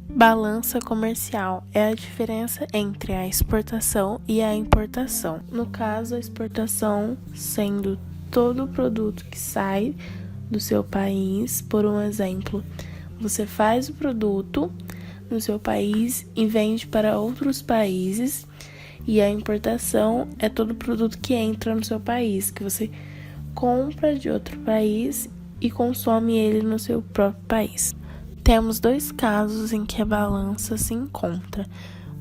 Balança comercial é a diferença entre a exportação e a importação. No caso, a exportação sendo todo o produto que sai do seu país. Por um exemplo, você faz o produto no seu país e vende para outros países, e a importação é todo produto que entra no seu país, que você compra de outro país e consome ele no seu próprio país. Temos dois casos em que a balança se encontra,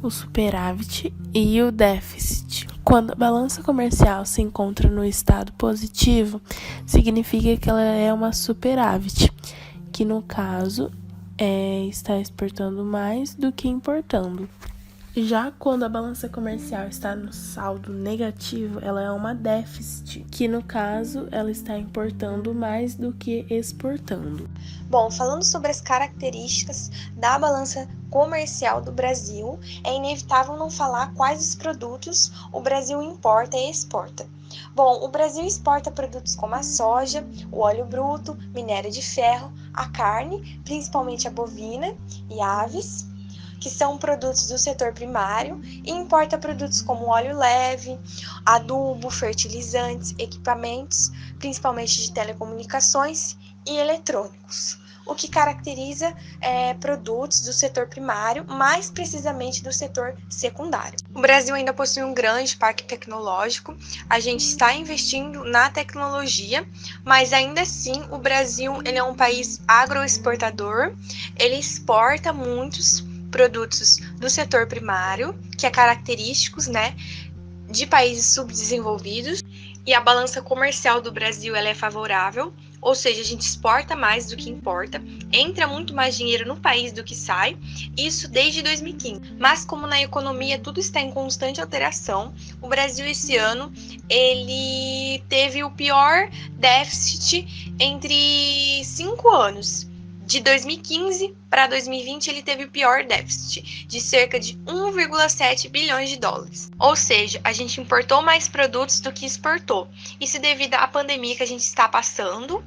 o superávit e o déficit. Quando a balança comercial se encontra no estado positivo, significa que ela é uma superávit, que no caso está exportando mais do que importando. Já quando a balança comercial está no saldo negativo, ela é uma déficit, que no caso ela está importando mais do que exportando. Bom, falando sobre as características da balança comercial do Brasil, é inevitável não falar quais os produtos o Brasil importa e exporta. Bom, o Brasil exporta produtos como a soja, o óleo bruto, minério de ferro, a carne, principalmente a bovina e aves, que são produtos do setor primário, e importa produtos como óleo leve, adubo, fertilizantes, equipamentos, principalmente de telecomunicações e eletrônicos, o que caracteriza produtos do setor primário, mais precisamente do setor secundário. O Brasil ainda possui um grande parque tecnológico, a gente está investindo na tecnologia, mas ainda assim o Brasil ele é um país agroexportador, ele exporta muitos produtos do setor primário, que é característicos, de países subdesenvolvidos, e a balança comercial do Brasil ela é favorável, ou seja, a gente exporta mais do que importa, entra muito mais dinheiro no país do que sai, isso desde 2015. Mas como na economia tudo está em constante alteração, o Brasil esse ano ele teve o pior déficit entre 5 anos. De 2015 para 2020, ele teve o pior déficit, de cerca de 1,7 bilhões de dólares. Ou seja, a gente importou mais produtos do que exportou. Isso devido à pandemia que a gente está passando,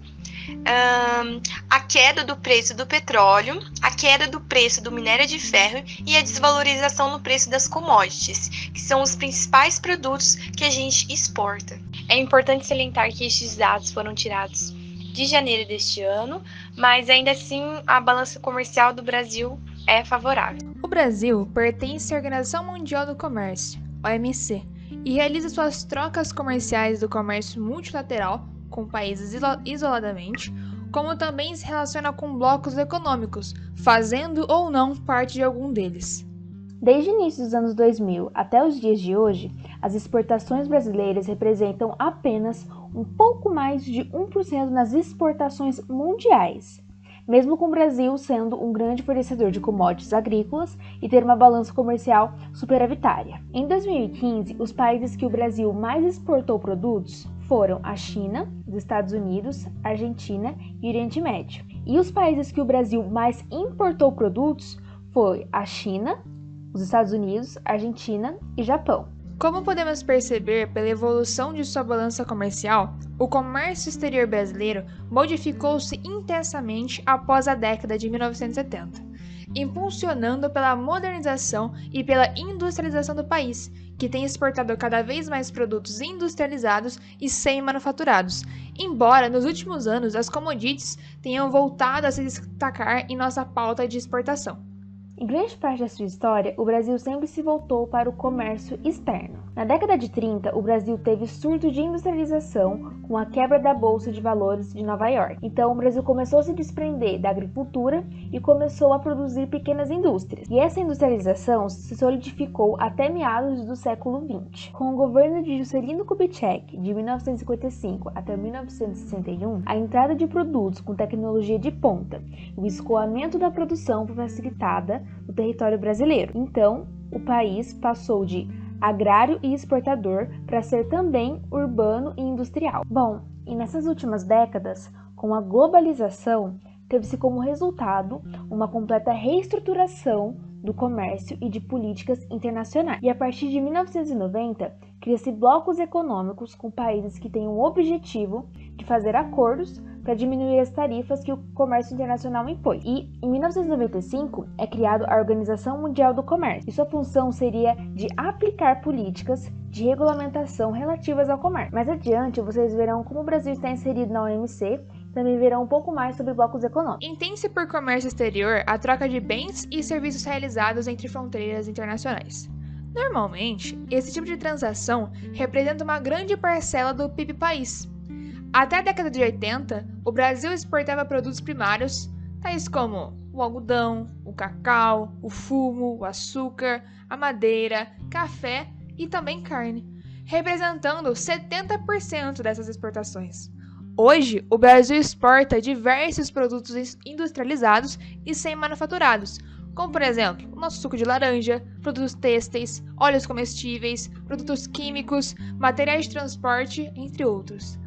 a queda do preço do petróleo, a queda do preço do minério de ferro e a desvalorização no preço das commodities, que são os principais produtos que a gente exporta. É importante salientar que estes dados foram tirados de janeiro deste ano, mas ainda assim a balança comercial do Brasil é favorável. O Brasil pertence à Organização Mundial do Comércio, OMC, e realiza suas trocas comerciais do comércio multilateral com países isoladamente, como também se relaciona com blocos econômicos, fazendo ou não parte de algum deles. Desde o início dos anos 2000 até os dias de hoje, as exportações brasileiras representam apenas um pouco mais de 1% nas exportações mundiais, mesmo com o Brasil sendo um grande fornecedor de commodities agrícolas e ter uma balança comercial superavitária. Em 2015, os países que o Brasil mais exportou produtos foram a China, os Estados Unidos, Argentina e Oriente Médio. E os países que o Brasil mais importou produtos foi a China, os Estados Unidos, Argentina e Japão. Como podemos perceber pela evolução de sua balança comercial, o comércio exterior brasileiro modificou-se intensamente após a década de 1970, impulsionando pela modernização e pela industrialização do país, que tem exportado cada vez mais produtos industrializados e semi-manufaturados, embora nos últimos anos as commodities tenham voltado a se destacar em nossa pauta de exportação. Em grande parte da sua história, o Brasil sempre se voltou para o comércio externo. Na década de 30, o Brasil teve surto de industrialização com a quebra da Bolsa de Valores de Nova York. Então, o Brasil começou a se desprender da agricultura e começou a produzir pequenas indústrias. E essa industrialização se solidificou até meados do século XX. Com o governo de Juscelino Kubitschek, de 1955 até 1961, a entrada de produtos com tecnologia de ponta e o escoamento da produção foi facilitada no território brasileiro. Então, o país passou de agrário e exportador para ser também urbano e industrial. Bom, e nessas últimas décadas, com a globalização, teve-se como resultado uma completa reestruturação do comércio e de políticas internacionais. E a partir de 1990, cria-se blocos econômicos com países que têm o objetivo de fazer acordos para diminuir as tarifas que o comércio internacional impõe. E, em 1995, é criada a Organização Mundial do Comércio, e sua função seria de aplicar políticas de regulamentação relativas ao comércio. Mais adiante, vocês verão como o Brasil está inserido na OMC, também verão um pouco mais sobre blocos econômicos. Entende-se por comércio exterior a troca de bens e serviços realizados entre fronteiras internacionais. Normalmente, esse tipo de transação representa uma grande parcela do PIB país. Até a década de 80, o Brasil exportava produtos primários, tais como o algodão, o cacau, o fumo, o açúcar, a madeira, café e também carne, representando 70% dessas exportações. Hoje, o Brasil exporta diversos produtos industrializados e semi-manufaturados, como, por exemplo, o nosso suco de laranja, produtos têxteis, óleos comestíveis, produtos químicos, materiais de transporte, entre outros.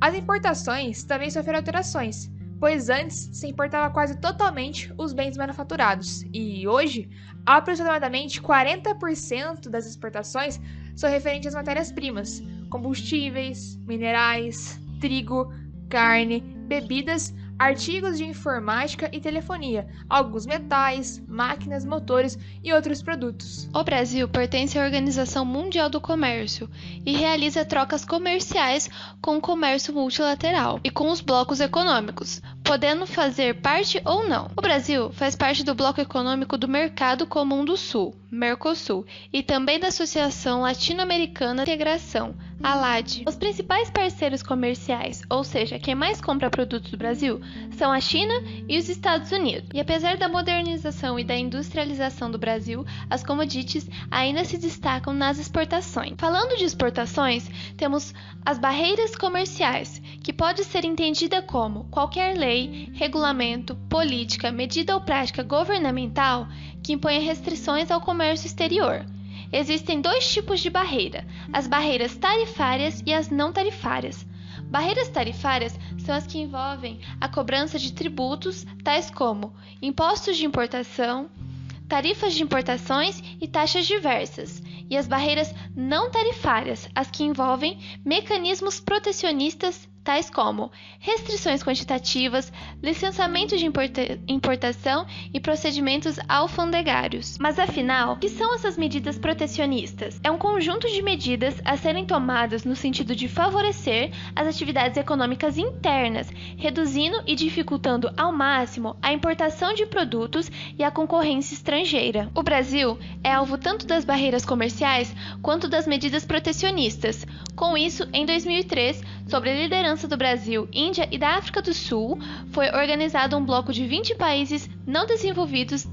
As importações também sofreram alterações, pois antes se importava quase totalmente os bens manufaturados, e hoje, aproximadamente 40% das exportações são referentes às matérias-primas, combustíveis, minerais, trigo, carne, bebidas, artigos de informática e telefonia, alguns metais, máquinas, motores e outros produtos. O Brasil pertence à Organização Mundial do Comércio e realiza trocas comerciais com o comércio multilateral e com os blocos econômicos, podendo fazer parte ou não. O Brasil faz parte do Bloco Econômico do Mercado Comum do Sul, Mercosul, e também da Associação Latino-Americana de Integração, ALAD. Os principais parceiros comerciais, ou seja, quem mais compra produtos do Brasil, são a China e os Estados Unidos. E apesar da modernização e da industrialização do Brasil, as commodities ainda se destacam nas exportações. Falando de exportações, temos as barreiras comerciais, que pode ser entendida como qualquer lei, regulamento, política, medida ou prática governamental que imponha restrições ao comércio exterior. Existem dois tipos de barreira: as barreiras tarifárias e as não tarifárias. Barreiras tarifárias são as que envolvem a cobrança de tributos, tais como impostos de importação, tarifas de importações e taxas diversas. E as barreiras não tarifárias, as que envolvem mecanismos protecionistas, tais como restrições quantitativas, licenciamento de importação e procedimentos alfandegários. Mas afinal, o que são essas medidas protecionistas? É um conjunto de medidas a serem tomadas no sentido de favorecer as atividades econômicas internas, reduzindo e dificultando ao máximo a importação de produtos e a concorrência estrangeira. O Brasil é alvo tanto das barreiras comerciais quanto das medidas protecionistas. Com isso, em 2003, sob a liderança do Brasil, Índia e da África do Sul, foi organizado um bloco de 20 países não desenvolvidos,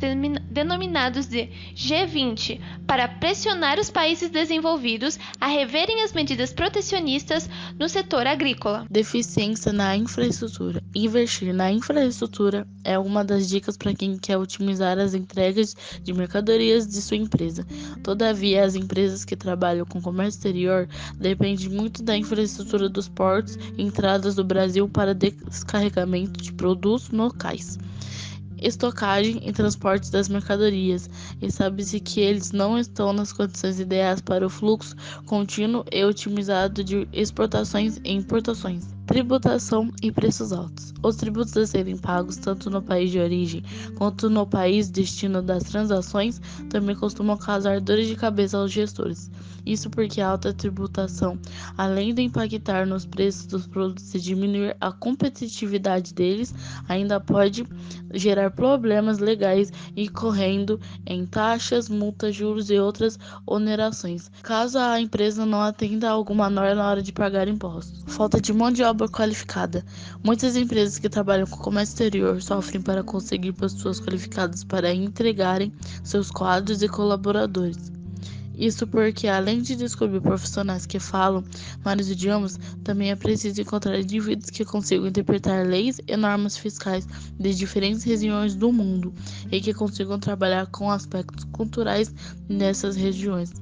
denominados de G20, para pressionar os países desenvolvidos a reverem as medidas protecionistas no setor agrícola. Deficiência na infraestrutura. Investir na infraestrutura é uma das dicas para quem quer otimizar as entregas de mercadorias de sua empresa. Todavia, as empresas que trabalham com comércio exterior dependem muito da infraestrutura dos portos e entradas do Brasil para descarregamento de produtos locais, estocagem e transporte das mercadorias, e sabe-se que eles não estão nas condições ideais para o fluxo contínuo e otimizado de exportações e importações. Tributação e preços altos. Os tributos a serem pagos tanto no país de origem quanto no país destino das transações também costumam causar dores de cabeça aos gestores. Isso porque a alta tributação, além de impactar nos preços dos produtos e diminuir a competitividade deles, ainda pode gerar problemas legais incorrendo em taxas, multas, juros e outras onerações, caso a empresa não atenda a alguma norma na hora de pagar impostos. Falta de mão de obra qualificada. Muitas empresas que trabalham com comércio exterior sofrem para conseguir pessoas qualificadas para entregarem seus quadros e colaboradores. Isso porque, além de descobrir profissionais que falam vários idiomas, também é preciso encontrar indivíduos que consigam interpretar leis e normas fiscais de diferentes regiões do mundo e que consigam trabalhar com aspectos culturais nessas regiões.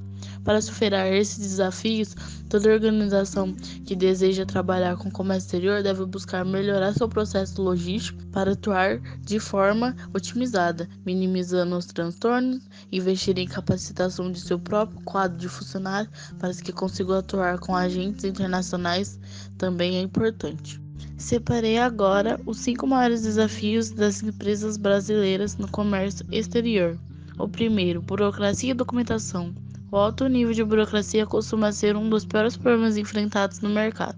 Para superar esses desafios, toda organização que deseja trabalhar com comércio exterior deve buscar melhorar seu processo logístico para atuar de forma otimizada, minimizando os transtornos, investir em capacitação de seu próprio quadro de funcionários para que consigam atuar com agentes internacionais também é importante. Separei agora os 5 maiores desafios das empresas brasileiras no comércio exterior. O primeiro, burocracia e documentação. O alto nível de burocracia costuma ser um dos piores problemas enfrentados no mercado.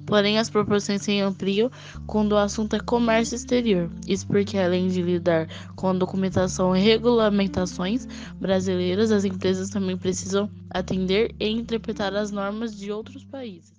Porém, as proporções se ampliam quando o assunto é comércio exterior. Isso porque, além de lidar com a documentação e regulamentações brasileiras, as empresas também precisam atender e interpretar as normas de outros países.